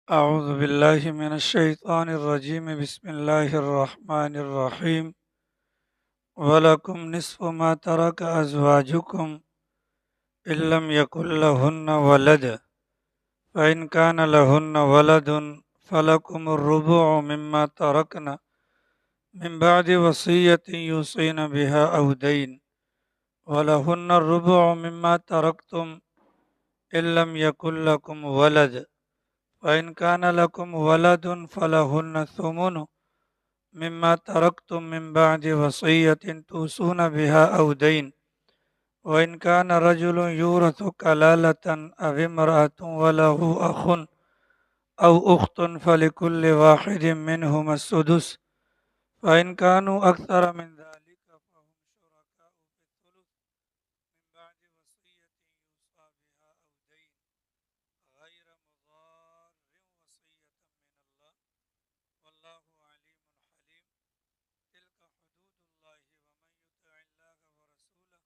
أعوذ بالله من الشيطان الرجيم بسم الله الرحمن الرحيم ولكم نصف ما ترك أزواجكم إن لم يكن لهن ولد فإن كان لهن ولد فلكم الربع مما تركن من بعد وصية يوصين بها أو دين ولهن الربع مما تركتم إن لم يكن لكم ولد فإن كان لكم ولد فلهن الثمن مما تركتم من بعد وصية توصون بها أو دين وإن كان رجل يورث كلالة أو امرأة وله أخ أو أخت فلكل واحد منهما السدس فإن كانوا أكثر من ذلك فهم شركاء في الثلث من بعد وصية يوصى بها أو دين غير مضار وصية من الله والله عليم حليم تلك حدود الله ومن يطع الله ورسوله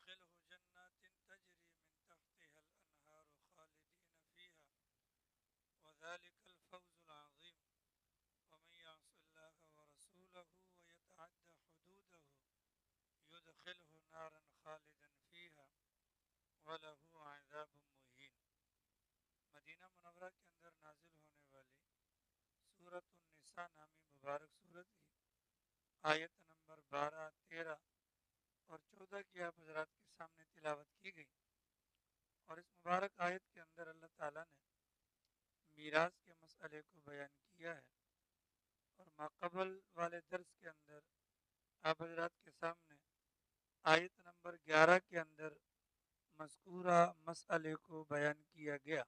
يدخله جنات تجري من تحتها الأنهار خالدين فيها وذلك الفوز العظيم ومن يعص الله ورسوله ويتعدى حدوده يدخله نارا خالدا فيها وله عذاب مهين. مدینہ منورہ کے اندر نازل ہونے والی سورۃ النساء نامی مبارک سورت کی آیت نمبر 12، 13 اور 14 کی آپ حضرات کے سامنے تلاوت کی گئی، اور اس مبارک آیت کے اندر اللہ تعالیٰ نے میراث کے مسئلے کو بیان کیا ہے، اور ماقبل والے درس کے اندر آپ حضرات کے سامنے آیت نمبر 11 کے اندر مذکورہ مسئلے کو بیان کیا گیا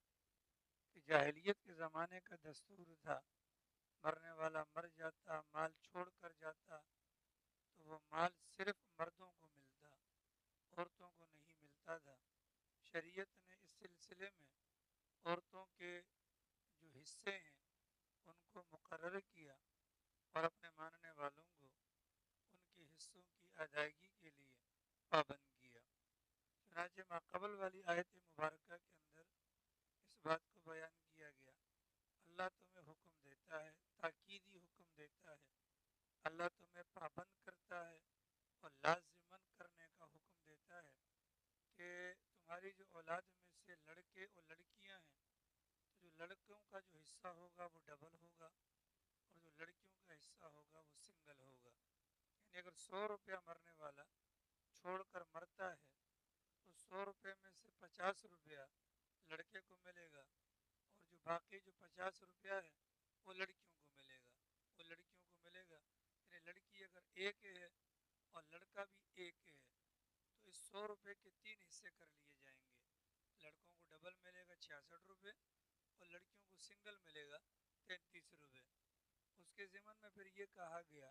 کہ جاہلیت کے زمانے کا دستور تھا، مرنے والا مر جاتا، مال چھوڑ کر جاتا تو وہ مال صرف مردوں کو ملتا، عورتوں کو نہیں ملتا تھا۔ شریعت نے اس سلسلے میں عورتوں کے جو حصے ہیں ان کو مقرر کیا اور اپنے ماننے والوں کو ان کے حصوں کی ادائیگی کے لیے پابند کیا۔ چنانچہ ماقبل والی آیت مبارکہ کے اندر اس بات کو بیان کیا گیا، اللہ تمہیں حکم دیتا ہے، تاکیدی حکم دیتا ہے، اللہ تمہیں پابند کرتا ہے اور لازماً کرنے کا حکم دیتا ہے کہ تمہاری جو اولاد میں سے لڑکے اور لڑکیاں ہیں تو جو لڑکوں کا جو حصہ ہوگا وہ ڈبل ہوگا اور جو لڑکیوں کا حصہ ہوگا وہ سنگل ہوگا۔ یعنی اگر 100 روپیہ مرنے والا چھوڑ کر مرتا ہے تو 100 روپے میں سے 50 روپیہ لڑکے کو ملے گا، اور جو باقی جو 50 روپیہ ہے وہ لڑکیوں کو ملے گا، وہ لڑکیوں کو ملے گا۔ یعنی لڑکی اگر ایک ہے اور لڑکا بھی ایک ہے تو اس 100 روپے کے 3 حصے کر لیے جائیں گے، لڑکوں کو ڈبل ملے گا 66 روپے اور لڑکیوں کو سنگل ملے گا 33 روپے۔ اس کے ضمن میں پھر یہ کہا گیا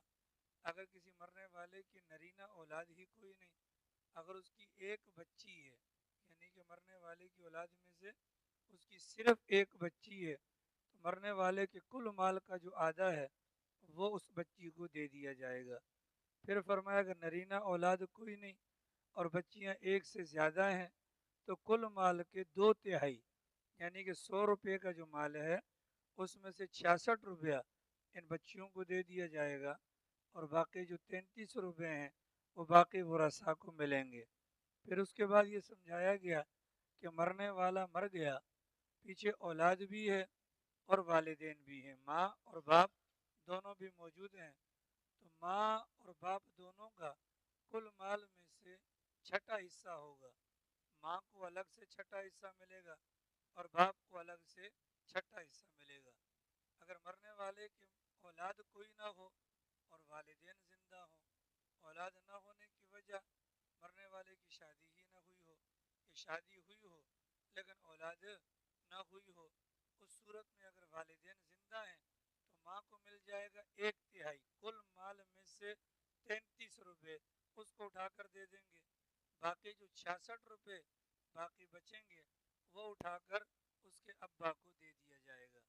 اگر کسی مرنے والے کی نرینہ اولاد ہی کوئی نہیں، اگر اس کی ایک بچی ہے، یعنی کہ مرنے والے کی اولاد میں سے اس کی صرف ایک بچی ہے، تو مرنے والے کے کل مال کا جو آدھا ہے وہ اس بچی کو دے دیا جائے گا۔ پھر فرمایا اگر نرینہ اولاد کوئی نہیں اور بچیاں ایک سے زیادہ ہیں تو کل مال کے 2/3 یعنی کہ 100 روپے کا جو مال ہے اس میں سے 66 روپیہ ان بچیوں کو دے دیا جائے گا، اور باقی جو 33 روپے ہیں وہ باقی ورثاء کو ملیں گے۔ پھر اس کے بعد یہ سمجھایا گیا کہ مرنے والا مر گیا، پیچھے اولاد بھی ہے اور والدین بھی ہیں، ماں اور باپ دونوں بھی موجود ہیں، تو ماں اور باپ دونوں کا کل مال میں سے چھٹا حصہ ہوگا۔ ماں کو الگ سے چھٹا حصہ ملے گا اور باپ کو الگ سے چھٹا حصہ ملے گا۔ اگر مرنے والے کی اولاد کوئی نہ ہو اور والدین زندہ ہوں، اولاد نہ ہونے کی وجہ مرنے والے کی شادی ہی نہ ہوئی ہو، کہ شادی ہوئی ہو لیکن اولاد نہ ہوئی ہو، اس صورت میں اگر والدین زندہ ہیں تو ماں کو مل جائے گا 1/3 کل مال میں سے 33 روپے، اس کو اٹھا کر دے دیں گے۔ باقی جو 66 روپے باقی بچیں گے وہ اٹھا کر اس کے ابا کو دے دیا جائے گا۔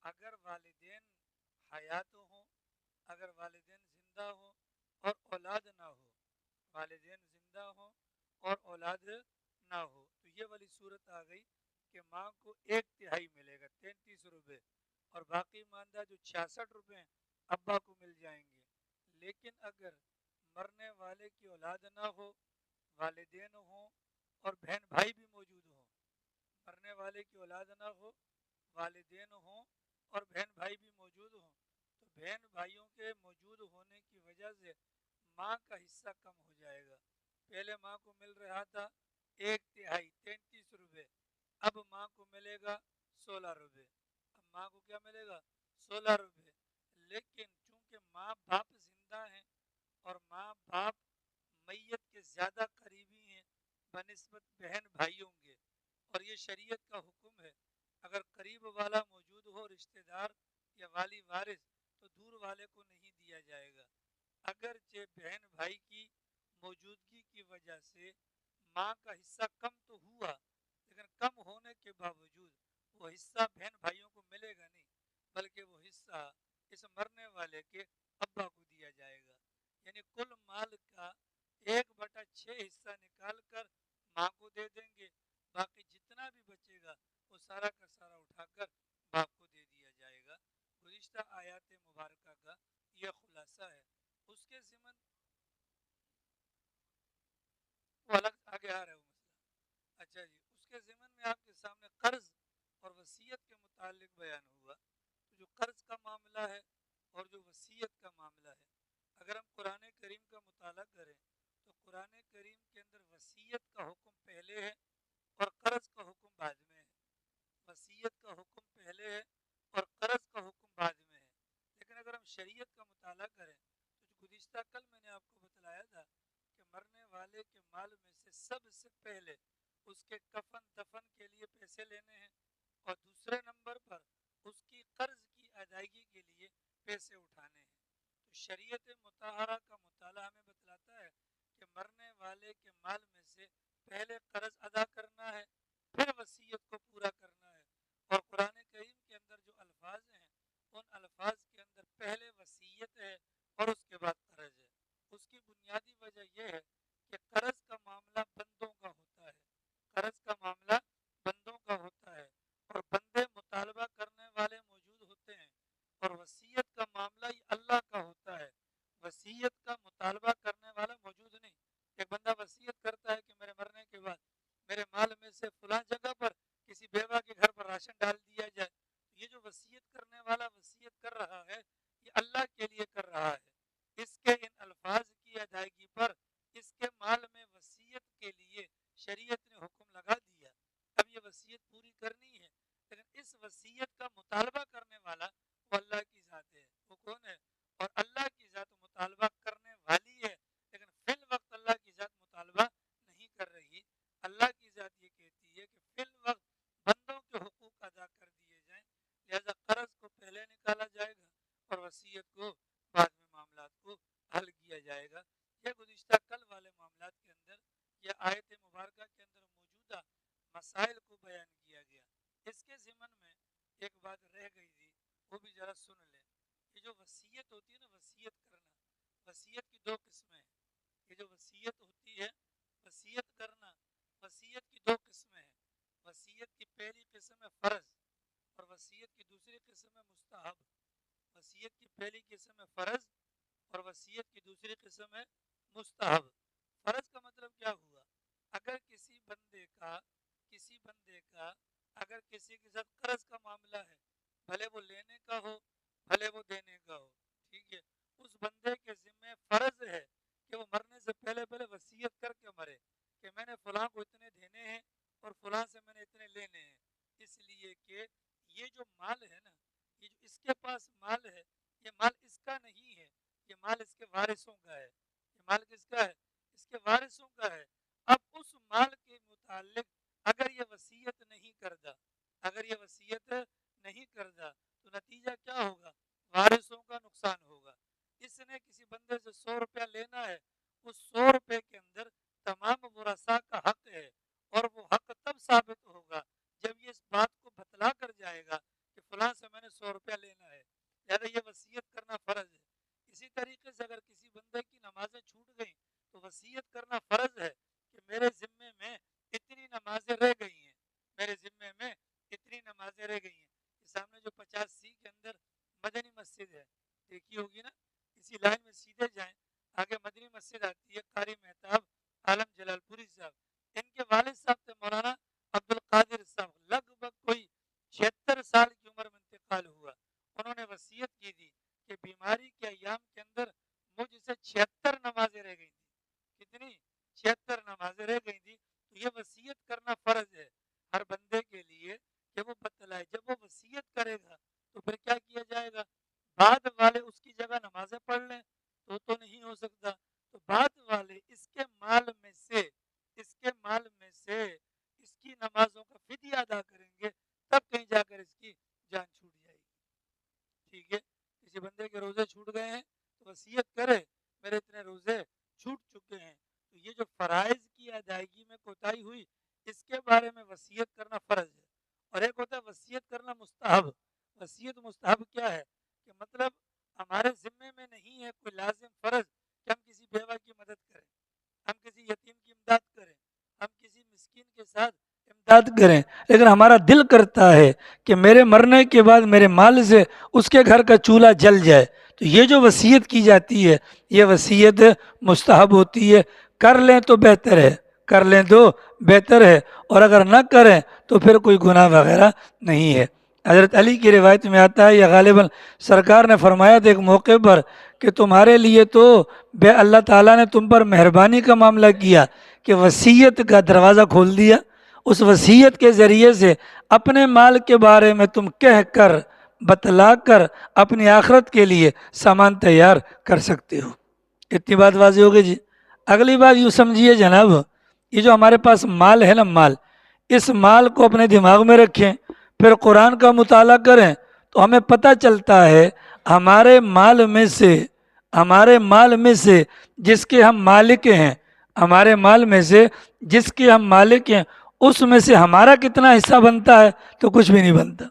اگر والدین حیات ہوں، اگر والدین زندہ ہوں اور اولاد نہ ہو، والدین زندہ ہوں اور اولاد نہ ہو، تو یہ والی صورت آ گئی کہ ماں کو 1/3 ملے گا، باقی ماندہ جو 66 روپے ہیں ابا کو مل جائیں گے. لیکن اگر مرنے والے کی اولاد نہ ہو، والدین ہوں اور بہن بھائی بھی موجود ہوں، مرنے والے کی اولاد نہ ہو، والدین ہوں اور بہن بھائی بھی موجود ہوں، تو بہن بھائیوں کے موجود ہونے کی وجہ سے ماں کا حصہ کم ہو جائے گا. پہلے ماں کو مل رہا تھا 1/3 33 روپے، اب ماں کو ملے گا 16 روپے. اب ماں کو کیا ملے گا؟ 16 روپے. لیکن چونکہ ماں باپ زندہ ہیں اور ماں باپ میت کے زیادہ قریبی ہیں بنسبت بہن بھائیوں کے، اور یہ شریعت کا حکم ہے، اگر قریب والا موجود ہو رشتہ دار یا والی وارث تو دور والے کو نہیں دیا جائے گا. اگرچہ بہن بھائی کی موجودگی کی وجہ سے ماں کا حصہ کم تو ہوا، لیکن کم ہونے کے باوجود وہ حصہ بہن بھائیوں کو ملے گا نہیں، بلکہ وہ حصہ اس مرنے والے کے ابا کو دیا جائے گا. یعنی کل مال کا 1/6 حصہ نکال کر ماں کو دے دیں گے، باقی جتنا بھی بچے گا وہ سارا کا سارا اٹھا کر باپ کو دے دیا جائے گا. گزشتہ آیات مبارکہ کا یہ خلاصہ ہے. اس کے ضمن وہ الگ آگے آ رہا ہے وہ مسئلہ. اچھا جی، اس کے ضمن میں آپ کے سامنے قرض اور وصیت کے متعلق بیان ہوا. تو جو قرض کا معاملہ ہے اور جو وصیت کا معاملہ ہے، اگر ہم قرآن کریم کا مطالعہ کریں تو قرآن کریم کے اندر وصیت کا حکم پہلے ہے اور قرض کا حکم بعد میں ہے. وصیت کا حکم پہلے ہے اور قرض کا حکم بعد میں ہے. لیکن اگر ہم شریعت کا مطالعہ کریں تو جو گزشتہ کل میں نے آپ کو بتلایا تھا کہ مرنے والے کے مال میں سے سب سے پہلے اس کے کفن دفن کے لیے پیسے لینے ہیں اور دوسرے نمبر پر اس کی قرض کی ادائیگی کے لیے پیسے اٹھانے ہیں. تو شریعت مطہرہ کا مطالعہ ہمیں بتلاتا ہے کہ مرنے والے کے مال میں سے پہلے قرض ادا کرنا ہے، پھر وصیت کو پورا کرنا ہے. اور قرآن کریم کے اندر جو الفاظ ہیں ان الفاظ کے اندر پہلے وصیت ہے اور اس کے بعد قرض ہے. اس کی بنیادی وجہ یہ ہے کہ قرض کا معاملہ بندوں کا ہوتا ہے، قرض کا معاملہ بندوں کا ہوتا ہے اور بندے مطالبہ کرنے والے موجود ہوتے ہیں، اور وصیت کا معاملہ ہی اللہ کا ہوتا ہے. وصیت کا مطالبہ کرنے والا موجود نہیں. ایک بندہ وصیت کرتا ہے کہ میرے مرنے کے بعد میرے مال میں سے فلاں جگہ پر کسی بیوہ کے گھر پر راشن ڈال دیا جائے. یہ جو وصیت کرنے والا وصیت کر رہا ہے یہ اللہ کے لیے کر رہا ہے. اس کے ان الفاظ کی ادائیگی پر اس کے مال میں وصیت کے لیے شریعت نے حکم لگا دیا. اب یہ وصیت پوری کرنی ہے، لیکن اس وصیت کا مطالبہ کرنے والا وہ اللہ کی ذات ہے. وہ کون ہے؟ اور اللہ کی ذات مطالبہ کرنے والی ہے، لیکن فی الوقت اللہ کی ذات مطالبہ نہیں کر رہی. اللہ کی ذات یہ کہتی ہے کہ فی الوقت بندوں کے حقوق ادا کر دیے جائیں، لہذا قرض کو پہلے نکالا جائے گا اور وصیت کو بعد میں معاملات کو حل کیا جائے گا. یہ گزشتہ کل والے معاملات کے اندر یا آیت مبارکہ کے اندر موجودہ مسائل کو بیان کیا گیا. اس کے ضمن میں ایک بات رہ گئی تھی، وہ بھی ذرا سن لیں. یہ جو وصیت ہوتی ہے نا، وصیت کرنا، وصیت کی دو قسمیں ہیں. یہ جو وصیت ہوتی ہے، وصیت کرنا، وصیت کی دو قسمیں ہیں. وصیت کی پہلی قسم ہے فرض اور وصیت کی دوسری قسم ہے مستحب. وصیت کی پہلی قسم ہے فرض اور وصیت کی دوسری قسم ہے مستحب. فرض کا مطلب کیا ہوا؟ اگر کسی بندے کا اگر کسی کے ساتھ قرض کا معاملہ ہے، بھلے وہ لینے کا ہو بھلے وہ دینے کا ہو، ٹھیک ہے، اس بندے کے ذمہ فرض ہے کہ وہ مرنے سے پہلے پہلے وصیت کر کے مرے کہ میں نے فلاں کو اتنے دینے ہیں اور فلاں سے میں نے اتنے لینے ہیں. اس لیے کہ یہ جو مال ہے نا، یہ جو اس کے پاس مال ہے، یہ مال اس کا نہیں ہے، یہ مال اس کے وارثوں کا ہے. یہ مال کس کا ہے؟ اس کے وارثوں کا ہے. اب اس مال کے متعلق اگر یہ وصیت نہیں کرتا، اگر یہ وصیت نہیں کرتا تو نتیجہ کیا ہوگا؟ وارثوں کا نقصان ہوگا. اس نے کسی بندے سے 100 روپیہ لینا ہے، اس 100 روپے کے اندر تمام ورثاء کا حق ہے، اور وہ حق تب ثابت ہوگا جب یہ اس بات کو بتلا کر جائے گا کہ فلاں سے میں نے 100 روپیہ لینا ہے، لہذا یہ وصیت کرنا فرض ہے. اسی طریقے سے اگر کسی بندے کی نمازیں چھوٹ گئیں تو وصیت کرنا فرض ہے کہ میرے ذمے میں اتنی نمازیں رہ گئی ہیں، میرے ذمے میں اتنی نمازیں رہ گئی ہیں. کہ سامنے جو 50C کے اندر مدنی مسجد ہے دیکھی ہوگی نا، اسی لائن میں سیدھے جائیں، آگے مدنی مسجد آتی ہے، قاری مہتاب عالم جلال پوری صاحب، ان کے والد صاحب تھے مولانا عبد القادر صاحب، لگ بھگ کوئی 76 سال کی عمر میں انتقال ہوا. انہوں نے وصیت کی تھی کہ بیماری کے ایام کے اندر مجھ سے 76 نمازیں رہ گئی تھی. کتنی؟ 76 نمازیں رہ گئی تھی. تو یہ وصیت کرنا فرض ہے ہر بندے کے لیے کہ وہ بتلائے. جب وہ وصیت کرے گا تو پھر کیا کیا جائے گا؟ بعد والے اس کی جگہ نمازیں پڑھ لیں تو نہیں ہو سکتا. تو بعد والے اس کے مال میں سے اس کی نمازوں کا فدیہ ادا کریں گے، تب کہیں جا کر اس کی جان چھوٹ جائے گی. ٹھیک ہے، کسی بندے کے روزے چھوٹ گئے ہیں تو وصیت کرے میرے اتنے روزے چھوٹ چکے ہیں. تو یہ جو فرائض کی ادائیگی میں کوتاہی ہوئی اس کے بارے میں وصیت کرنا فرض ہے. اور ایک ہوتا ہے وصیت کرنا مستحب. وصیت مستحب کیا ہے؟ کہ مطلب ہمارے ذمے میں نہیں ہے کوئی لازم فرض کہ ہم کسی بیوہ کی مدد کریں، ہم کسی یتیم کی امداد کریں، ہم کسی مسکین کے ساتھ امداد کریں، لیکن ہمارا دل کرتا ہے کہ میرے مرنے کے بعد میرے مال سے اس کے گھر کا چولہا جل جائے. تو یہ جو وصیت کی جاتی ہے یہ وصیت مستحب ہوتی ہے. کر لیں تو بہتر ہے، کر لیں تو بہتر ہے، اور اگر نہ کریں تو پھر کوئی گناہ وغیرہ نہیں ہے. حضرت علی کی روایت میں آتا ہے، یا غالباً سرکار نے فرمایا تھا ایک موقع پر کہ تمہارے لیے تو اللہ تعالیٰ نے تم پر مہربانی کا معاملہ کیا کہ وصیت کا دروازہ کھول دیا. اس وصیت کے ذریعے سے اپنے مال کے بارے میں تم کہہ کر بتلا کر اپنی آخرت کے لیے سامان تیار کر سکتے ہو. اتنی بات واضح ہو گئی جی. اگلی بات یوں سمجھیے جناب، یہ جو ہمارے پاس مال ہے نا، مال، اس مال کو اپنے دماغ میں رکھیں، پھر قرآن کا مطالعہ کریں تو ہمیں پتہ چلتا ہے ہمارے مال میں سے جس کے ہم مالک ہیں، ہمارے مال میں سے جس کے ہم مالک ہیں، اس میں سے ہمارا کتنا حصہ بنتا ہے؟ تو کچھ بھی نہیں بنتا.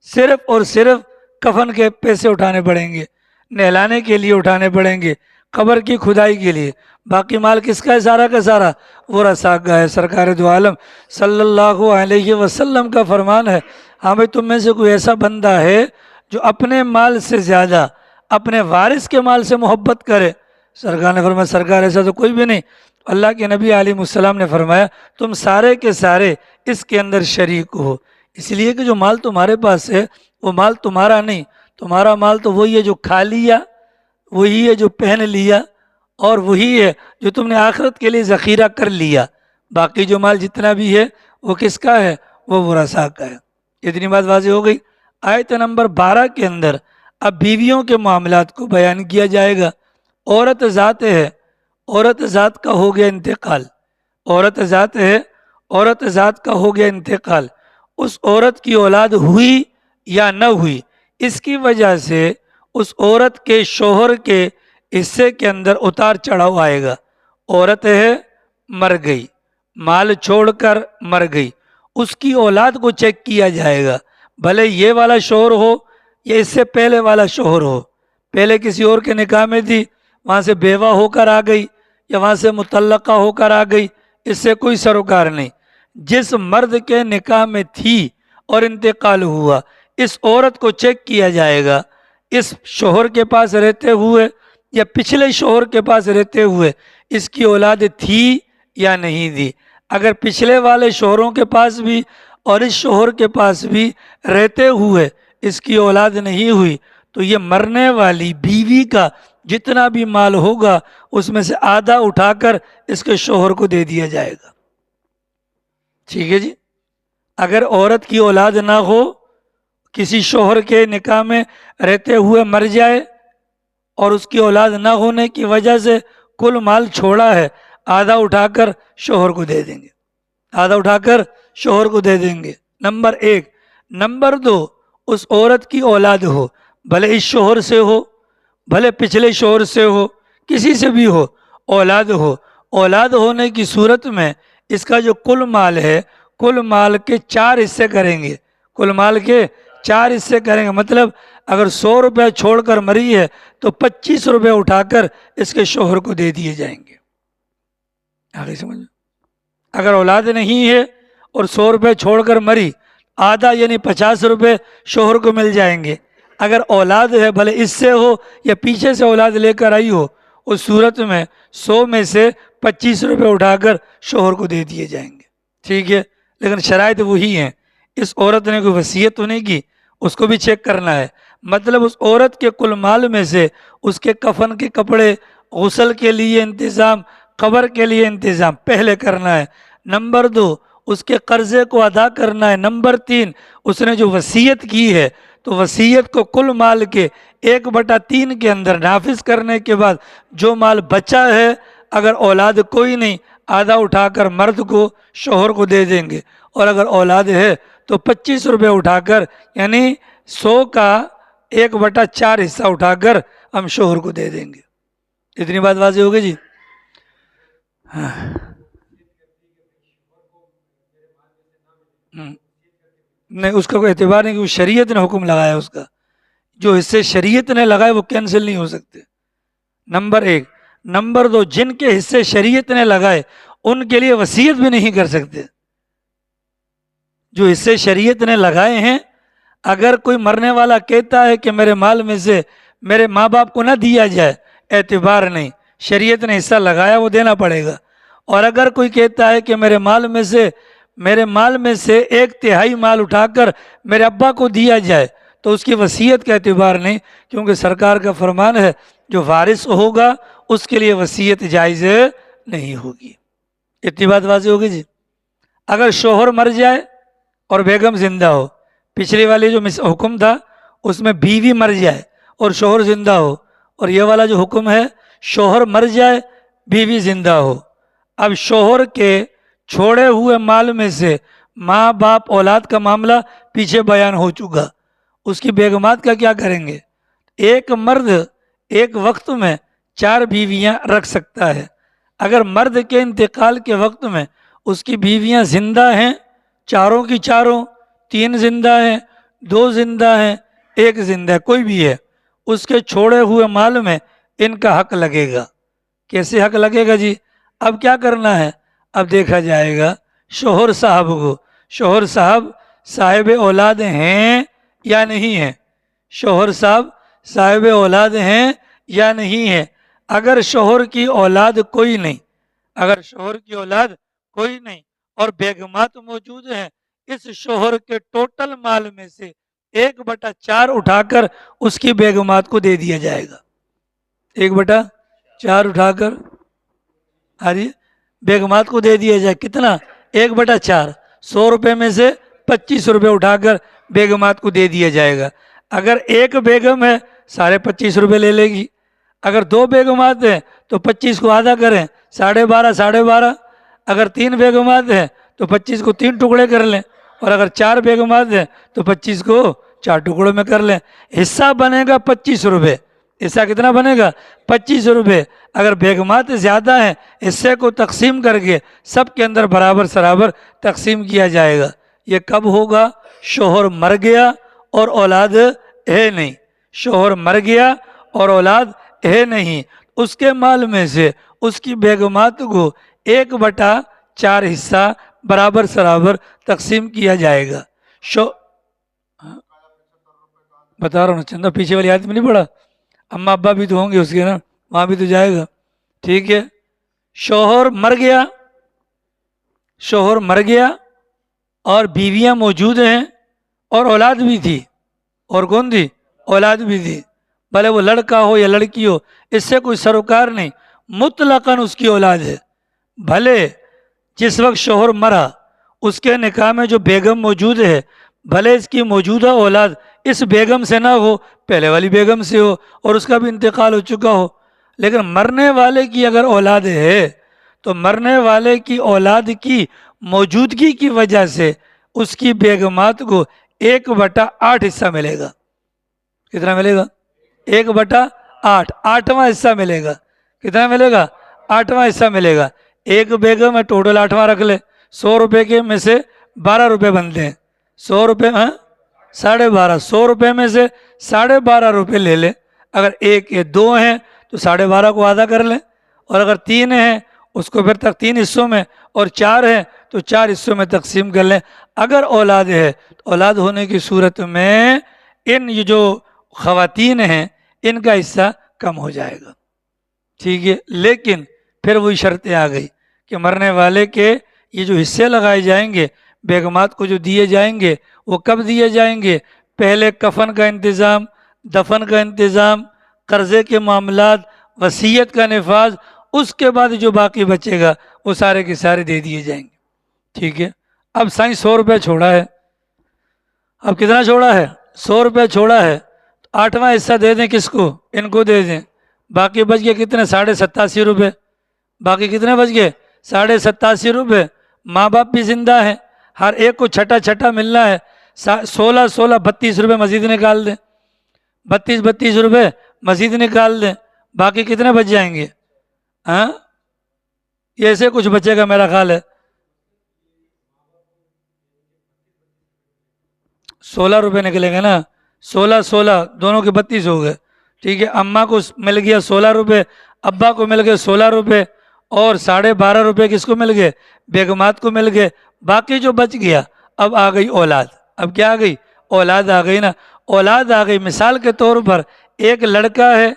صرف اور صرف کفن کے پیسے اٹھانے پڑیں گے، نہلانے کے لیے اٹھانے پڑیں گے، قبر کی کھدائی کے لیے. باقی مال کس کا ہے؟ سارا کا سارا ورثاء کا ہے. سرکار دو عالم صلی اللہ علیہ وسلم کا فرمان ہے، ہاں بھائی تم میں سے کوئی ایسا بندہ ہے جو اپنے مال سے زیادہ اپنے وارث کے مال سے محبت کرے؟ سرکار نے فرمایا سرکار ایسا تو کوئی بھی نہیں. اللہ کے نبی علیہ السلام نے فرمایا تم سارے کے سارے اس کے اندر شریک ہو، اس لیے کہ جو مال تمہارے پاس ہے وہ مال تمہارا نہیں. تمہارا مال تو وہی ہے جو کھا لیا، وہی ہے جو پہن لیا، اور وہی ہے جو تم نے آخرت کے لیے ذخیرہ کر لیا. باقی جو مال جتنا بھی ہے وہ کس کا ہے؟ وہ ورثاء کا ہے. اتنی بات واضح ہو گئی. آیت نمبر 12 کے اندر اب بیویوں کے معاملات کو بیان کیا جائے گا. عورت ذات ہے، عورت ذات کا ہو گیا انتقال، عورت ذات ہے، عورت ذات کا ہو گیا انتقال. اس عورت کی اولاد ہوئی یا نہ ہوئی، اس کی وجہ سے اس عورت کے شوہر کے حصے کے اندر اتار چڑھاؤ آئے گا. عورت ہے، مر گئی، مال چھوڑ کر مر گئی، اس کی اولاد کو چیک کیا جائے گا، بھلے یہ والا شوہر ہو یا اس سے پہلے والا شوہر ہو. پہلے کسی اور کے نکاح میں تھی، وہاں سے بیوہ ہو کر آ گئی یا وہاں سے مطلقہ ہو کر آ گئی، اس سے کوئی سروکار نہیں. جس مرد کے نکاح میں تھی اور انتقال ہوا، اس عورت کو چیک کیا جائے گا اس شوہر کے پاس رہتے ہوئے یا پچھلے شوہر کے پاس رہتے ہوئے اس کی اولاد تھی یا نہیں تھی. اگر پچھلے والے شوہروں کے پاس بھی اور اس شوہر کے پاس بھی رہتے ہوئے اس کی اولاد نہیں ہوئی تو یہ مرنے والی بیوی کا جتنا بھی مال ہوگا اس میں سے آدھا اٹھا کر اس کے شوہر کو دے دیا جائے گا. ٹھیک ہے جی. اگر عورت کی اولاد نہ ہو، کسی شوہر کے نکاح میں رہتے ہوئے مر جائے اور اس کی اولاد نہ ہونے کی وجہ سے کل مال چھوڑا ہے، آدھا اٹھا کر شوہر کو دے دیں گے، آدھا اٹھا کر شوہر کو دے دیں گے. نمبر 1. نمبر 2، اس عورت کی اولاد ہو، بھلے اس شوہر سے ہو، بھلے پچھلے شوہر سے ہو، کسی سے بھی ہو، اولاد ہو. اولاد ہونے کی صورت میں اس کا جو کل مال ہے، کل مال کے 4 حصے کریں گے، کل مال کے 4 حصے کریں گے. مطلب اگر 100 روپے چھوڑ کر مری ہے تو 25 روپے اٹھا کر اس کے شوہر کو دے دیے جائیں گے. آگے سمجھ. اگر اولاد نہیں ہے اور 100 روپے چھوڑ کر مری، آدھا یعنی 50 روپے شوہر کو مل جائیں گے۔ اگر اولاد ہے بھلے اس سے ہو یا پیچھے سے اولاد لے کر آئی ہو، اس صورت میں 100 میں سے 25 روپے اٹھا کر شوہر کو دے دیے جائیں گے، ٹھیک ہے۔ لیکن شرائط وہی ہیں، اس عورت نے کوئی وصیت تو نہیں کی، اس کو بھی چیک کرنا ہے۔ مطلب اس عورت کے کل مال میں سے اس کے کفن کے کپڑے، غسل کے لیے انتظام، قبر کے لیے انتظام پہلے کرنا ہے۔ نمبر 2، اس کے قرضے کو ادا کرنا ہے۔ نمبر 3، اس نے جو وصیت کی ہے تو وصیت کو کل مال کے 1/3 کے اندر نافذ کرنے کے بعد جو مال بچا ہے، اگر اولاد کوئی نہیں، آدھا اٹھا کر مرد کو، شوہر کو دے دیں گے، اور اگر اولاد ہے تو 25 روپے اٹھا کر، یعنی 100 کا 1/4 حصہ اٹھا کر ہم شوہر کو دے دیں گے۔ اتنی بات واضح ہوگی جی؟ نہیں، اس کا کوئی اعتبار نہیں، کہ شریعت نے حکم لگایا اس کا۔ جو حصے شریعت نے لگائے وہ کینسل نہیں ہو سکتے، نمبر 1۔ نمبر 2، جن کے حصے شریعت نے لگائے ان کے لیے وصیت بھی نہیں کر سکتے۔ جو حصے شریعت نے لگائے ہیں، اگر کوئی مرنے والا کہتا ہے کہ میرے مال میں سے میرے ماں باپ کو نہ دیا جائے، اعتبار نہیں، شریعت نے حصہ لگایا وہ دینا پڑے گا۔ اور اگر کوئی کہتا ہے کہ میرے مال میں سے 1/3 مال اٹھا کر میرے ابا کو دیا جائے، تو اس کی وصیت کا اعتبار نہیں، کیونکہ سرکار کا فرمان ہے جو وارث ہوگا اس کے لیے وصیت جائز نہیں ہوگی۔ اتنی بات واضح ہوگی جی؟ اگر شوہر مر جائے اور بیگم زندہ ہو، پچھلی والی جو حکم تھا اس میں بیوی مر جائے اور شوہر زندہ ہو، اور یہ والا جو حکم ہے شوہر مر جائے بیوی زندہ ہو۔ اب شوہر کے چھوڑے ہوئے مال میں سے ماں باپ اولاد کا معاملہ پیچھے بیان ہو چکا، اس کی بیگمات کا کیا کریں گے؟ ایک مرد ایک وقت میں 4 بیویاں رکھ سکتا ہے۔ اگر مرد کے انتقال کے وقت میں اس کی بیویاں زندہ ہیں، چاروں کی چاروں، 3 زندہ ہیں، 2 زندہ ہیں، 1 زندہ ہے، کوئی بھی ہے، اس کے چھوڑے ہوئے مال میں ان کا حق لگے گا۔ کیسے حق لگے گا جی؟ اب کیا کرنا ہے؟ اب دیکھا جائے گا شوہر صاحب کو، شوہر صاحب صاحب اولاد ہیں یا نہیں ہیں، شوہر صاحب صاحب اولاد ہیں یا نہیں ہیں۔ اگر شوہر کی اولاد کوئی نہیں، اور بیگمات موجود ہیں، اس شوہر کے ٹوٹل مال میں سے 1/4 اٹھا کر اس کی بیگمات کو دے دیا جائے گا۔ 1/4 اٹھا کر بیگمات کو دے دیا جائے، کتنا؟ 1/4، 100 روپے میں سے 25 روپے اٹھا کر بیگمات کو دے دیا جائے گا۔ اگر ایک بیگم ہے 25.5 روپے لے لے گی، اگر 2 بیگمات ہیں تو 25 کو آدھا کریں، 12.5 اگر 3 بیگمات ہیں تو 25 کو 3 ٹکڑے کر لیں، اور اگر 4 بیگمات ہیں تو 25 کو 4 ٹکڑوں میں کر لیں۔ حصہ بنے گا 25 روپے۔ حصہ کتنا بنے گا؟ 25 روپے۔ اگر بیگمات زیادہ ہیں، حصے کو تقسیم کر کے سب کے اندر برابر سرابر تقسیم کیا جائے گا۔ یہ کب ہوگا؟ شوہر مر گیا اور اولاد ہے نہیں، شوہر مر گیا اور اولاد ہے نہیں، اس کے مال میں سے اس کی بیگمات کو 1/4 حصہ برابر سرابر تقسیم کیا جائے گا۔ بتا رہا ہوں، چندہ پیچھے والی آیت میں نہیں پڑھا؟ اما ابا بھی تو ہوں گے اس کے نا، وہاں بھی تو جائے گا، ٹھیک ہے۔ شوہر مر گیا اور بیویاں موجود ہیں اور اولاد بھی تھی، اور کون تھی؟ اولاد بھی تھی، بھلے وہ لڑکا ہو یا لڑکی ہو، اس سے کوئی سروکار نہیں، مطلقاً اس کی اولاد ہے۔ بھلے جس وقت شوہر مرا اس کے نکاح میں جو بیگم موجود ہے، بھلے اس کی موجودہ اولاد اس بیگم سے نہ ہو، پہلے والی بیگم سے ہو، اور اس کا بھی انتقال ہو چکا ہو، لیکن مرنے والے کی اگر اولاد ہے تو مرنے والے کی اولاد کی موجودگی کی وجہ سے اس کی بیگمات کو 1/8 حصہ ملے گا۔ کتنا ملے گا؟ 1/8، 8واں حصہ ملے گا۔ کتنا ملے گا؟ 8واں حصہ ملے گا۔ ایک بیگم ہے، ٹوٹل 8واں رکھ لے، 100 روپے کے میں سے 12 روپے بنتے ہیں، 100 روپے 12.5، 100 روپے میں سے 12.5 روپے لے لے۔ اگر 1 یا 2 ہیں تو 12.5 کو آدھا کر لیں، اور اگر 3 ہیں اس کو پھر تک 3 حصوں میں، اور 4 ہیں تو 4 حصوں میں تقسیم کر لیں۔ اگر اولاد ہے تو اولاد ہونے کی صورت میں یہ جو خواتین ہیں ان کا حصہ کم ہو جائے گا، ٹھیک ہے۔ لیکن پھر وہی شرطیں آ گئی کہ مرنے والے کے یہ جو حصے لگائے جائیں گے، بیگمات کو جو دیے جائیں گے، وہ کب دیے جائیں گے؟ پہلے کفن کا انتظام، دفن کا انتظام، قرضے کے معاملات، وصیت کا نفاذ، اس کے بعد جو باقی بچے گا وہ سارے کے سارے دے دیے جائیں گے، ٹھیک ہے۔ اب سائیں 100 روپے چھوڑا ہے، اب کتنا چھوڑا ہے؟ 100 روپے چھوڑا ہے، تو 8واں حصہ دے دیں کس کو؟ ان کو دے دیں، باقی بچ گئے کتنے؟ 87.5 روپے، باقی کتنے بچ گئے؟ 87.5 روپے۔ ماں باپ بھی زندہ ہیں، ہر ایک کو چھٹا چھٹا ملنا ہے، 16 32 روپے مزید نکال دیں، 32 روپے مزید نکال دیں، باقی کتنے بچ جائیں گے؟ ہاں یہ ایسے کچھ بچے گا میرا خیال ہے، 16 روپے نکلیں گے نا، 16 دونوں کے 32 ہو گئے، ٹھیک ہے۔ اماں کو مل گیا 16 روپے، ابا کو مل گئے 16 روپے، اور 12.5 روپے کس کو مل گئے؟ بیگمات کو مل گئے۔ باقی جو بچ گیا، اب آ گئی اولاد، اب کیا آ گئی؟ اولاد آ گئی نا، اولاد آ گئی۔ مثال کے طور پر ایک لڑکا ہے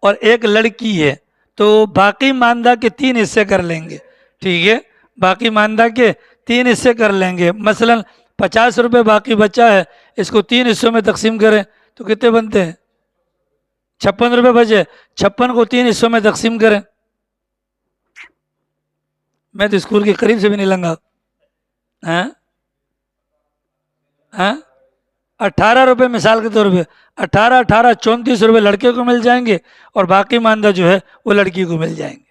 اور ایک لڑکی ہے، تو باقی ماندہ کے 3 حصے کر لیں گے، ٹھیک ہے، باقی ماندہ کے 3 حصے کر لیں گے۔ مثلا 50 روپے باقی بچا ہے، اس کو 3 حصوں میں تقسیم کریں تو کتنے بنتے ہیں؟ 56 روپے بچے، 56 کو 3 حصوں میں تقسیم کریں۔ میں تو اسکول کے قریب سے بھی نہیں لنگا۔ ہاں ہاں 18 روپے مثال کے طور پہ، 34 لڑکے کو مل جائیں گے، اور باقی ماندہ جو ہے وہ لڑکی کو مل جائیں گے،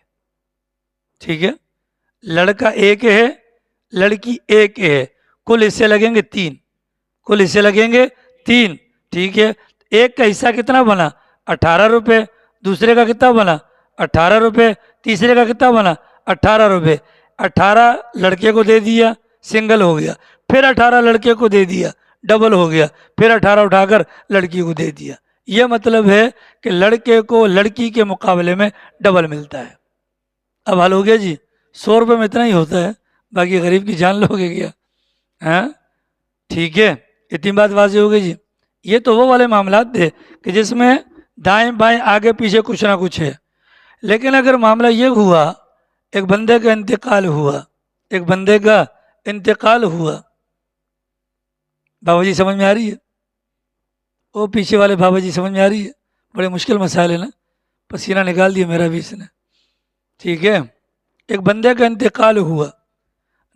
ٹھیک ہے۔ لڑکا ایک ہے، لڑکی ایک ہے، کل حصے لگیں گے 3، کل حصے لگیں گے 3، ٹھیک ہے۔ ایک کا حصہ کتنا بنا؟ 18 روپے، دوسرے کا کتنا بنا؟ 18 روپے، تیسرے کا کتنا بنا؟ 18 روپے۔ 18 لڑکے کو دے دیا، سنگل ہو گیا، پھر 18 لڑکے کو دے دیا، ڈبل ہو گیا، پھر 18 اٹھا کر لڑکی کو دے دیا۔ یہ مطلب ہے کہ لڑکے کو لڑکی کے مقابلے میں ڈبل ملتا ہے۔ اب حل ہو گیا جی، 100 روپے میں اتنا ہی ہوتا ہے، باقی غریب کی جان لو گے کیا؟ ہاں ٹھیک ہے، اتنی بات واضح ہو گئی جی۔ یہ تو وہ والے معاملات تھے کہ جس میں دائیں بائیں آگے پیچھے کچھ نہ کچھ ہے۔ لیکن اگر معاملہ یہ ہوا، ایک بندے کا انتقال ہوا، ایک بندے کا انتقال ہوا، بابا جی سمجھ میں آ رہی ہے؟ وہ پیچھے والے بابا جی سمجھ میں آ رہی ہے؟ بڑے مشکل مسائل ہے نا، پسینہ نکال دیا میرا بھی اس نے، ٹھیک ہے۔ ایک بندے کا انتقال ہوا،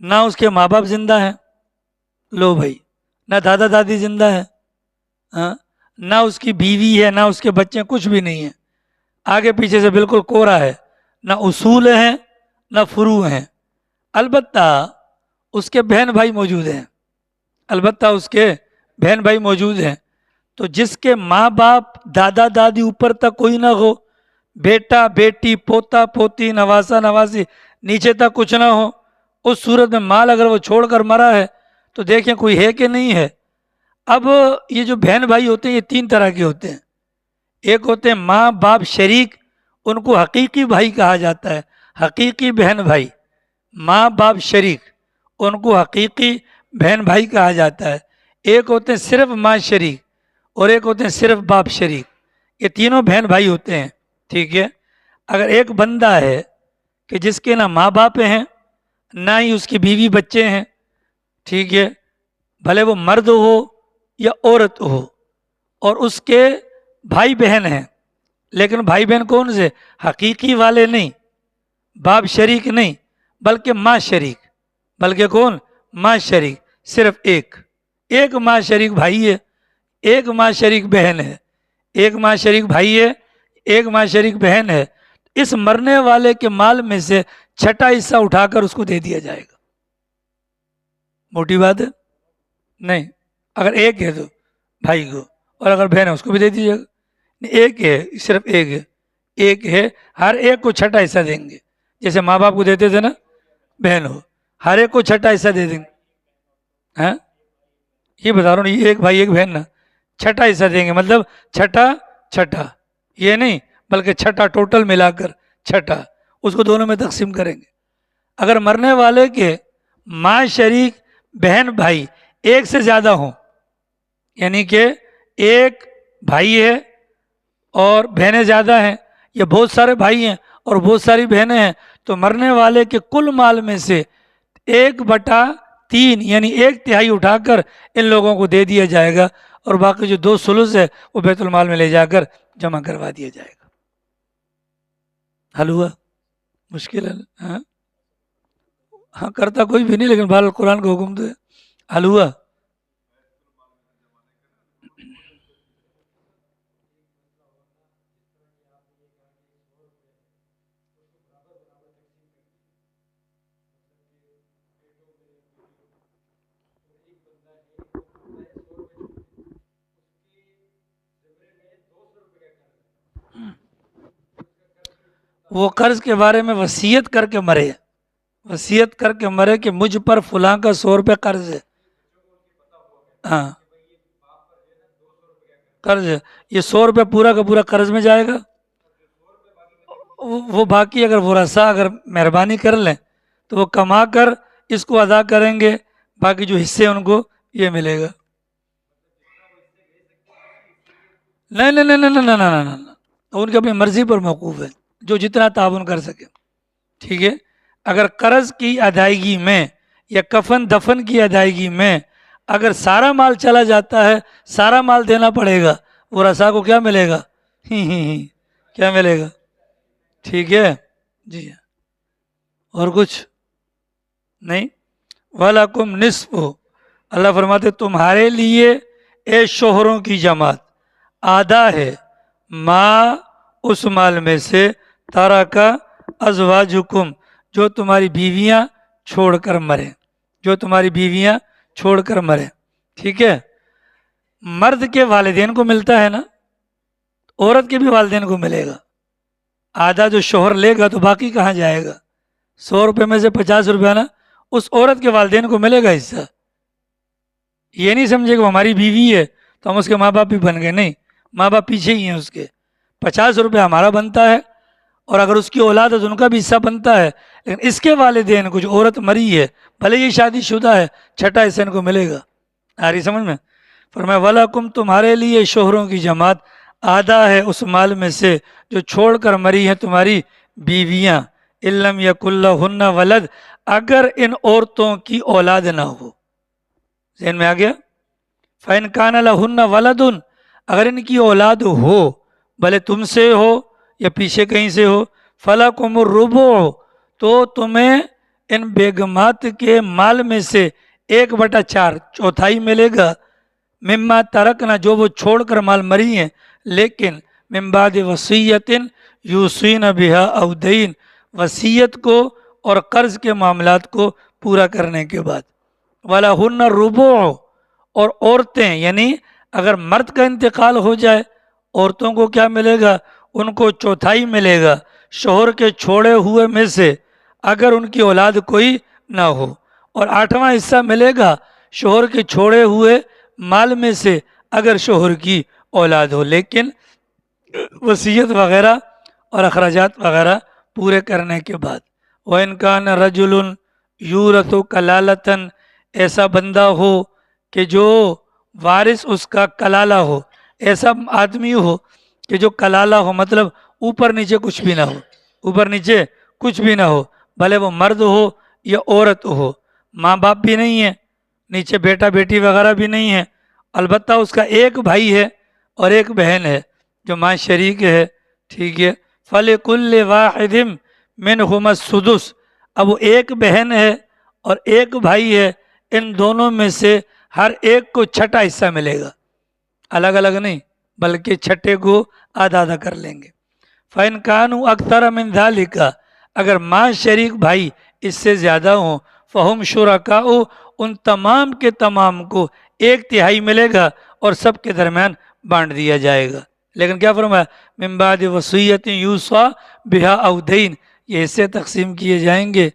نہ اس کے ماں باپ زندہ ہیں، لو بھائی، نہ دادا دادی زندہ ہے، ہاں، نہ اس کی بیوی ہے، نہ اس کے بچے، کچھ بھی نہیں ہے، آگے پیچھے سے بالکل کوڑا ہے، نہ اصول ہیں نہ فروع ہیں۔ البتہ اس کے بہن بھائی موجود ہیں، البتہ اس کے بہن بھائی موجود ہیں، تو جس کے ماں باپ دادا دادی اوپر تک کوئی نہ ہو، بیٹا بیٹی پوتا پوتی نواسا نواسی نیچے تک کچھ نہ ہو، اس صورت میں مال اگر وہ چھوڑ کر مرا ہے تو دیکھیں کوئی ہے کہ نہیں ہے۔ اب یہ جو بہن بھائی ہوتے ہیں یہ 3 طرح کے ہوتے ہیں، ایک ہوتے ہیں ماں باپ شریک، ان کو حقیقی بھائی کہا جاتا ہے، حقیقی بہن بھائی۔ ماں باپ شریک، ان کو حقیقی بہن بھائی کہا جاتا ہے۔ ایک ہوتے ہیں صرف ماں شریک، اور ایک ہوتے ہیں صرف باپ شریک، یہ تینوں بہن بھائی ہوتے ہیں، ٹھیک ہے۔ اگر ایک بندہ ہے کہ جس کے نہ ماں باپ ہیں نہ ہی اس کی بیوی بچے ہیں، ٹھیک ہے، بھلے وہ مرد ہو یا عورت ہو، اور اس کے بھائی بہن ہیں، لیکن بھائی بہن کون سے؟ حقیقی والے نہیں، باپ شریک نہیں، بلکہ ماں شریک، بلکہ کون؟ ماں شریک، صرف ایک ماں شریک بھائی ہے، ایک ماں شریک بہن ہے، ایک ماں شریک بھائی ہے، ایک ماں شریک بہن ہے، اس مرنے والے کے مال میں سے چھٹا حصہ اٹھا کر اس کو دے دیا جائے گا۔ موٹی بات ہے نہیں؟ اگر ایک ہے تو بھائی کو، اور اگر بہن ہے اس کو بھی دے دیجیے گا۔ ایک ہے، صرف ایک ہے، ایک ہے، ہر ایک کو چھٹا حصہ دیں گے، جیسے ماں باپ کو دیتے تھے نا، بہن ہو، ہر ایک کو چھٹا حصہ دے دیں گے۔ ہاں یہ بتا رہا ہوں، ایک بھائی ایک بہن نا، چھٹا حصہ دیں گے، مطلب چھٹا یہ نہیں، بلکہ چھٹا ٹوٹل ملا کر چھٹا، اس کو دونوں میں تقسیم کریں گے۔ اگر مرنے والے کے ماں شریک بہن بھائی ایک سے زیادہ ہوں، یعنی کہ ایک بھائی ہے اور بہنیں زیادہ ہیں، یا بہت سارے بھائی ہیں اور بہت ساری بہنیں ہیں، تو مرنے والے کے کل مال میں سے 1/3 یعنی 1/3 اٹھا کر ان لوگوں کو دے دیا جائے گا، اور باقی جو 2 ثلث ہے وہ بیت المال میں لے جا کر جمع کروا دیا جائے گا۔ حل ہوا؟ مشکل ہے؟ ہاں ہاں، کرتا کوئی بھی نہیں، لیکن بہرحال قرآن کا حکم تو ہے۔ حل ہوا؟ وہ قرض کے بارے میں وصیت کر کے مرے، وصیت کر کے مرے کہ مجھ پر فلاں کا 100 روپے قرض ہے، ہاں قرض ہے، یہ 100 روپے پورا کا پورا قرض میں جائے گا۔ وہ باقی اگر ورثاء اگر مہربانی کر لیں تو وہ کما کر اس کو ادا کریں گے، باقی جو حصے ان کو یہ ملے گا۔ نہیں نہیں نہیں نہیں نہیں نہیں نہیں نہیں، ان کی اپنی مرضی پر موقوف ہے، جو جتنا تعاون کر سکے، ٹھیک ہے۔ اگر قرض کی ادائیگی میں یا کفن دفن کی ادائیگی میں اگر سارا مال چلا جاتا ہے، سارا مال دینا پڑے گا، ورثاء کو کیا ملے گا؟ کیا ملے گا؟ ٹھیک ہے جی۔ اور کچھ نہیں؟ وَلَكُمْ نِصْفُ، اللہ فرماتے تمہارے لیے اے شوہروں کی جماعت آدھا ہے، ما اس مال میں سے تارکا ازواجکم جو تمہاری بیویاں چھوڑ کر مرے، جو تمہاری بیویاں چھوڑ کر مرے، ٹھیک ہے۔ مرد کے والدین کو ملتا ہے نا، عورت کے بھی والدین کو ملے گا۔ آدھا جو شوہر لے گا تو باقی کہاں جائے گا؟ 100 روپے میں سے 50 روپیہ نا اس عورت کے والدین کو ملے گا حصہ۔ یہ نہیں سمجھے کہ وہ ہماری بیوی ہے تو ہم اس کے ماں باپ بھی بن گئے، نہیں، ماں باپ پیچھے ہی ہیں اس کے۔ 50 روپے ہمارا بنتا ہے، اور اگر اس کی اولاد ہے تو ان کا بھی حصہ بنتا ہے، لیکن اس کے والدین کو جو عورت مری ہے بھلے یہ شادی شدہ ہے، چھٹا حصہ ان کو ملے گا۔ آ رہی سمجھ میں؟ فرمایا وَلَكُمْ تمہارے لیے شوہروں کی جماعت آدھا ہے اس مال میں سے جو چھوڑ کر مری ہیں تمہاری بیویاں، اِلَّمْ يَكُنْ لَهُنَّ وَلَدٌ اگر ان عورتوں کی اولاد نہ ہو۔ ذہن میں آ گیا؟ فَإِنْ كَانَ لَهُنَّ وَلَدٌ اگر ان کی اولاد ہو، بھلے تم سے ہو یا پیچھے کہیں سے ہو، فَلَكُمُ الرُّبُعُ تو تمہیں ان بیگمات کے مال میں سے 1/4 چوتھائی ملے گا، مما ترکنا جو وہ چھوڑ کر مال مری ہیں، لیکن من بعد وصیت یوصین بہا او دین وصیت کو اور قرض کے معاملات کو پورا کرنے کے بعد۔ وَلَهُنَّ الرُّبُعُ اور عورتیں یعنی اگر مرد کا انتقال ہو جائے عورتوں کو کیا ملے گا؟ ان کو چوتھائی ملے گا شوہر کے چھوڑے ہوئے میں سے اگر ان کی اولاد کوئی نہ ہو، اور 8واں حصہ ملے گا شوہر کے چھوڑے ہوئے مال میں سے اگر شوہر کی اولاد ہو، لیکن وصیت وغیرہ اور اخراجات وغیرہ پورے کرنے کے بعد۔ وَإِنْ كَانَ رَجُلٌ يُورَثُ كَلَالَةً ایسا بندہ ہو کہ جو وارث اس کا کلالہ ہو، ایسا آدمی ہو کہ جو کلالہ ہو مطلب اوپر نیچے کچھ بھی نہ ہو، اوپر نیچے کچھ بھی نہ ہو، بھلے وہ مرد ہو یا عورت ہو، ماں باپ بھی نہیں ہے، نیچے بیٹا بیٹی وغیرہ بھی نہیں ہے، البتہ اس کا ایک بھائی ہے اور ایک بہن ہے جو ماں شریک ہے، ٹھیک ہے۔ فَلِكُلِّ وَاحِدٍ مِّنْهُمَا السُّدُسُ اب وہ ایک بہن ہے اور ایک بھائی ہے، ان دونوں میں سے ہر ایک کو چھٹا حصہ ملے گا، الگ الگ نہیں بلکہ چھٹے کو آدھا آدھا کر لیں گے۔ فَإِنْ كَانُوا أَكْثَرَ مِنْ ذَلِكَ اگر ماں شریک بھائی اس سے زیادہ ہوں، فَهُمْ شُرَكَاءُ ان تمام کے تمام کو 1/3 ملے گا اور سب کے درمیان بانٹ دیا جائے گا، لیکن کیا فرمایا؟ من بعد وصیت یوصی بہا او دین یہ حصے تقسیم کیے جائیں گے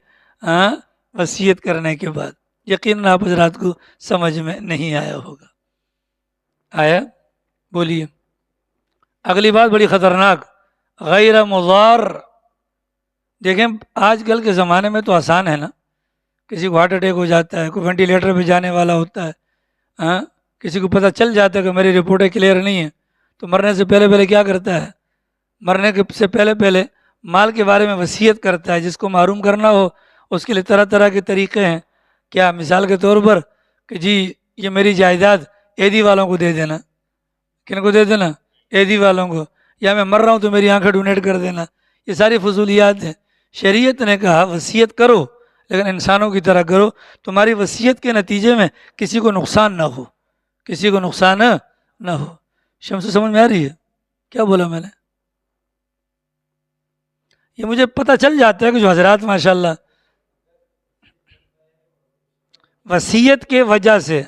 وصیت کرنے کے بعد۔ یقیناً آپ حضرات کو سمجھ میں نہیں آیا ہوگا۔ آیا؟ بولیے۔ اگلی بات بڑی خطرناک، غیر مضار۔ دیکھیں آج کل کے زمانے میں تو آسان ہے نا، کسی کو ہارٹ اٹیک ہو جاتا ہے، کوئی وینٹیلیٹر پہ جانے والا ہوتا ہے، ہاں، کسی کو پتہ چل جاتا ہے کہ میری رپورٹیں کلیئر نہیں ہیں، تو مرنے سے پہلے پہلے کیا کرتا ہے؟ مرنے سے پہلے پہلے مال کے بارے میں وصیت کرتا ہے، جس کو محروم کرنا ہو اس کے لیے طرح طرح کے طریقے ہیں۔ کیا مثال کے طور پر کہ جی یہ میری جائیداد ایدی والوں کو دے دینا، کن کو دے دینا؟ ایدی والوں کو، یا میں مر رہا ہوں تو میری آنکھیں ڈونیٹ کر دینا، یہ ساری فضولیات ہیں۔ شریعت نے کہا وصیت کرو لیکن انسانوں کی طرح کرو، تمہاری وصیت کے نتیجے میں کسی کو نقصان نہ ہو، کسی کو نقصان نہ ہو۔ شمس سمجھ میں آ رہی ہے کیا بولا میں نے؟ یہ مجھے پتہ چل جاتا ہے کہ جو حضرات ماشاءاللہ وصیت کے وجہ سے،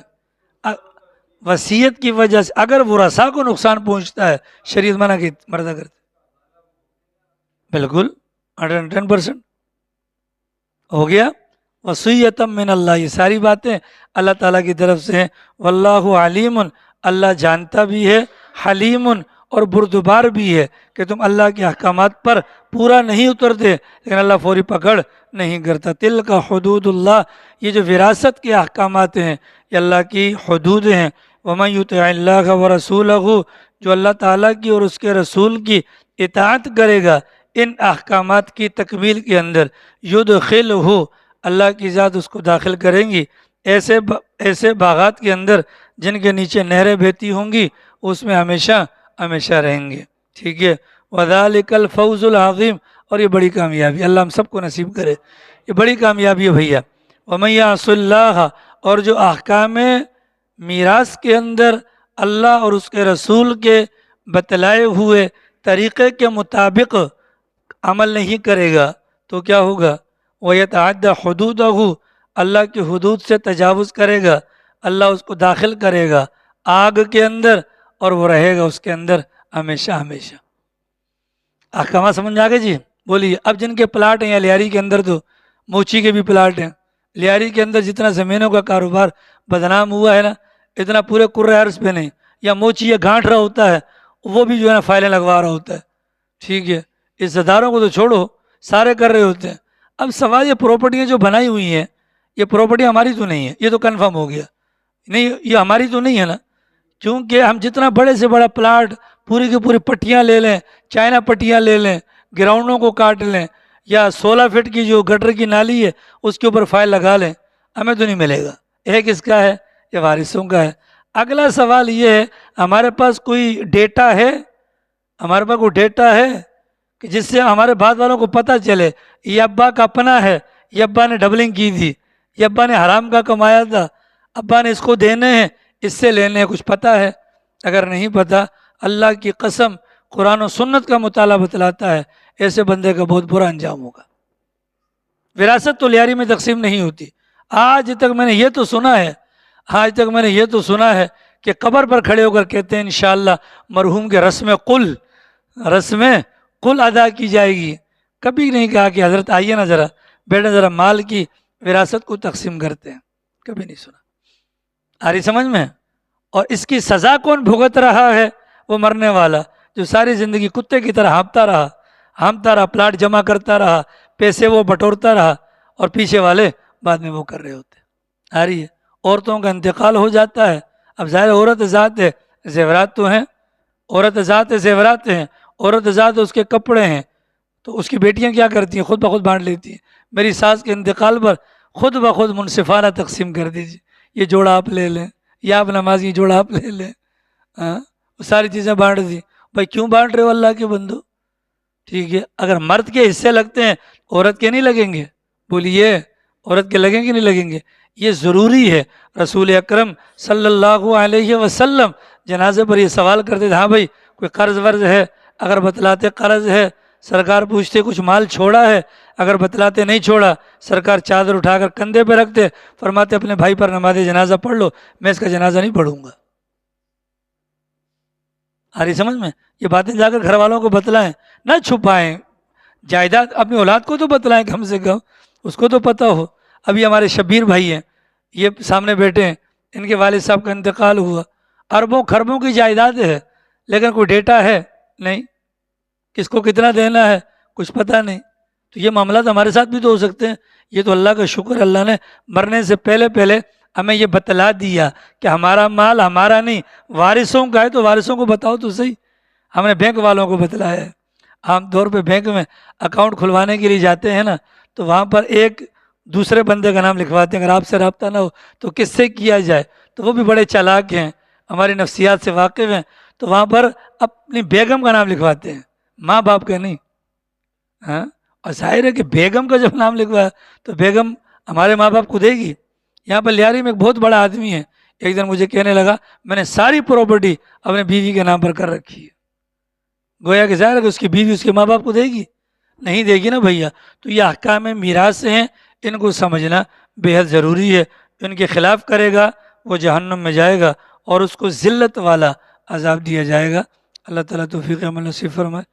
وصیت کی وجہ سے اگر ورثاء کو نقصان پہنچتا ہے، شریعت منع کی مردہ کرتے، بالکل 110% ہو گیا۔ وصیت من اللہ، یہ ساری باتیں اللہ تعالیٰ کی طرف سے ہیں۔ واللہ علیم، اللہ جانتا بھی ہے، حلیم اور بردبار بھی ہے کہ تم اللہ کے احکامات پر پورا نہیں اترتے لیکن اللہ فوری پکڑ نہیں کرتا۔ تل کا حدود اللہ، یہ جو وراثت کے احکامات ہیں یہ اللہ کی حدود ہیں۔ ومن یطع اللہ ورسولہ، جو اللہ تعالیٰ کی اور اس کے رسول کی اطاعت کرے گا ان احکامات کی تکمیل کے اندر، یدخلہ، اللہ کی ذات اس کو داخل کریں گی ایسے باغات کے اندر جن کے نیچے نہریں بہتی ہوں گی، اس میں ہمیشہ ہمیشہ رہیں گے۔ ٹھیک ہے، وذالک الفوز العظیم، اور یہ بڑی کامیابی اللہ ہم سب کو نصیب کرے، یہ بڑی کامیابی ہے بھیا۔ ومن یعص اللہ، اور جو احکام میراث کے اندر اللہ اور اس کے رسول کے بتلائے ہوئے طریقے کے مطابق عمل نہیں کرے گا تو کیا ہوگا؟ وَيَتَعَدَّ حُدُودَهُ، اللہ کی حدود سے تجاوز کرے گا، اللہ اس کو داخل کرے گا آگ کے اندر اور وہ رہے گا اس کے اندر ہمیشہ ہمیشہ۔ احکامات سمجھ آ گئے جی؟ بولیے۔ اب جن کے پلاٹ ہیں یا لیاری کے اندر، تو موچی کے بھی پلاٹ ہیں، لیاری کے اندر جتنا زمینوں کا کاروبار بدنام ہوا ہے نا، اتنا پورے کرۂ ارض پہ نہیں۔ یا موچی یا گھانٹ رہا ہوتا ہے، وہ بھی جو ہے نا فائلیں لگوا رہا ہوتا ہے، ٹھیک ہے، عزت داروں کو تو چھوڑو، سارے کر رہے ہوتے ہیں۔ اب سوال یہ پراپرٹیاں جو بنائی ہوئی ہیں، یہ پراپرٹی ہماری تو نہیں ہے، یہ تو کنفرم ہو گیا، نہیں یہ ہماری تو نہیں ہے نا، کیونکہ ہم جتنا بڑے سے بڑا پلاٹ پوری کی پوری پٹیاں لے لیں، چائنا پٹیاں لے لیں، گراؤنڈوں کو کاٹ لیں، یا 16 فٹ کی جو گٹر کی نالی ہے اس کے اوپر فائل لگا لیں، ہمیں تو نہیں ملے گا۔ ایک کس کا ہے؟ یہ وارثوں کا ہے۔ اگلا سوال یہ ہے، ہمارے پاس کوئی ڈیٹا ہے؟ ہمارے پاس کوئی ڈیٹا ہے کہ جس سے ہمارے بعد والوں کو پتہ چلے یہ ابا کا اپنا ہے، یہ ابا نے ڈبلنگ کی تھی، یہ ابا نے حرام کا کمایا تھا، ابا نے اس کو دینے ہیں، اس سے لینے ہیں، کچھ پتہ ہے؟ اگر نہیں پتہ، اللہ کی قسم قرآن و سنت کا مطالعہ بتلاتا ہے ایسے بندے کا بہت برا انجام ہوگا۔ وراثت تو لیاری میں تقسیم نہیں ہوتی۔ آج تک میں نے یہ تو سنا ہے، آج تک میں نے یہ تو سنا ہے کہ قبر پر کھڑے ہو کر کہتے ہیں انشاءاللہ مرحوم کے رسم قل ادا کی جائے گی۔ کبھی نہیں کہا کہ حضرت آئیے نا ذرا بیٹا ذرا مال کی وراثت کو تقسیم کرتے ہیں، کبھی نہیں سنا۔ آ رہی سمجھ میں؟ اور اس کی سزا کون بھگت رہا ہے؟ وہ مرنے والا جو ساری زندگی کتے کی طرح ہانپتا رہا، پلاٹ جمع کرتا رہا، پیسے وہ بٹورتا رہا، اور پیچھے والے بعد میں وہ کر رہے ہوتے۔ آ رہی ہے؟ عورتوں کا انتقال ہو جاتا ہے، اب ظاہر عورت ذات ہے، زیورات تو ہیں، عورت ذات ہے، زیورات ہیں، عورت ذات اس کے کپڑے ہیں، تو اس کی بیٹیاں کیا کرتی ہیں؟ خود بخود بانٹ لیتی ہیں۔ میری ساس کے انتقال پر خود بخود منصفانہ تقسیم کر دیجیے، یہ جوڑا آپ لے لیں، یا آپ نمازی جوڑا آپ لے لیں، وہ ساری چیزیں بانٹ دی۔ بھائی کیوں بانٹ رہے ہو اللہ کے بندو؟ ٹھیک ہے، اگر مرد کے حصے لگتے ہیں عورت کے نہیں لگیں گے؟ بولیے، عورت کے لگیں گے نہیں لگیں گے؟ یہ ضروری ہے۔ رسول اکرم صلی اللہ علیہ وسلم جنازے پر یہ سوال کرتے تھے، ہاں بھائی کوئی قرض ورض ہے؟ اگر بتلاتے قرض ہے، سرکار پوچھتے کچھ مال چھوڑا ہے؟ اگر بتلاتے نہیں چھوڑا، سرکار چادر اٹھا کر کندھے پہ رکھتے، فرماتے اپنے بھائی پر نماز جنازہ پڑھ لو، میں اس کا جنازہ نہیں پڑھوں گا۔ آ رہی سمجھ میں؟ یہ باتیں جا کر گھر والوں کو بتلائیں، نہ چھپائیں۔ جائیداد اپنی اولاد کو تو بتلائیں کم سے کم، اس کو تو پتہ ہو۔ ابھی ہمارے شبیر بھائی ہیں، یہ سامنے بیٹھے ہیں، ان کے والد صاحب کا انتقال ہوا، اربوں خربوں کی جائیداد ہے، لیکن کوئی ڈیٹا ہے نہیں، کس کو کتنا دینا ہے کچھ پتہ نہیں۔ تو یہ معاملات ہمارے ساتھ بھی تو ہو سکتے ہیں. یہ تو اللہ کا شکر ہے، اللہ نے مرنے سے پہلے پہلے ہمیں یہ بتلا دیا کہ ہمارا مال ہمارا نہیں، وارثوں کا ہے، تو وارثوں کو بتاؤ تو صحیح. ہم نے بینک والوں کو بتلایا ہے. عام طور پہ بینک میں اکاؤنٹ کھلوانے کے لیے جاتے ہیں نا، تو وہاں پر ایک دوسرے بندے کا نام لکھواتے ہیں. اگر آپ سے رابطہ نہ ہو تو کس سے کیا جائے؟ تو وہ بھی بڑے چالاک ہیں، ہماری نفسیات سے واقف ہیں، تو وہاں پر اپنی بیگم کا نام لکھواتے ہیں، ماں باپ کا نہیں. ہاں، اور ظاہر ہے کہ بیگم کا جب نام لکھوایا تو بیگم ہمارے ماں باپ کو دے گی. یہاں پر لیاری میں ایک بہت بڑا آدمی ہے، ایک دن مجھے کہنے لگا میں نے ساری پراپرٹی اپنے بیوی کے نام پر کر رکھی ہے. گویا کہ ظاہر ہے کہ اس کی بیوی اس کے ماں باپ کو دے گی؟ نہیں دے گی نا بھیا. تو یہ احکام میراث ہیں، ان کو سمجھنا بے حد ضروری ہے. ان کے خلاف کرے گا وہ جہنم میں جائے گا اور اس کو ذلت والا عذاب دیا جائے گا. اللہ تعالیٰ توفیق عمل نصیب فرمائے.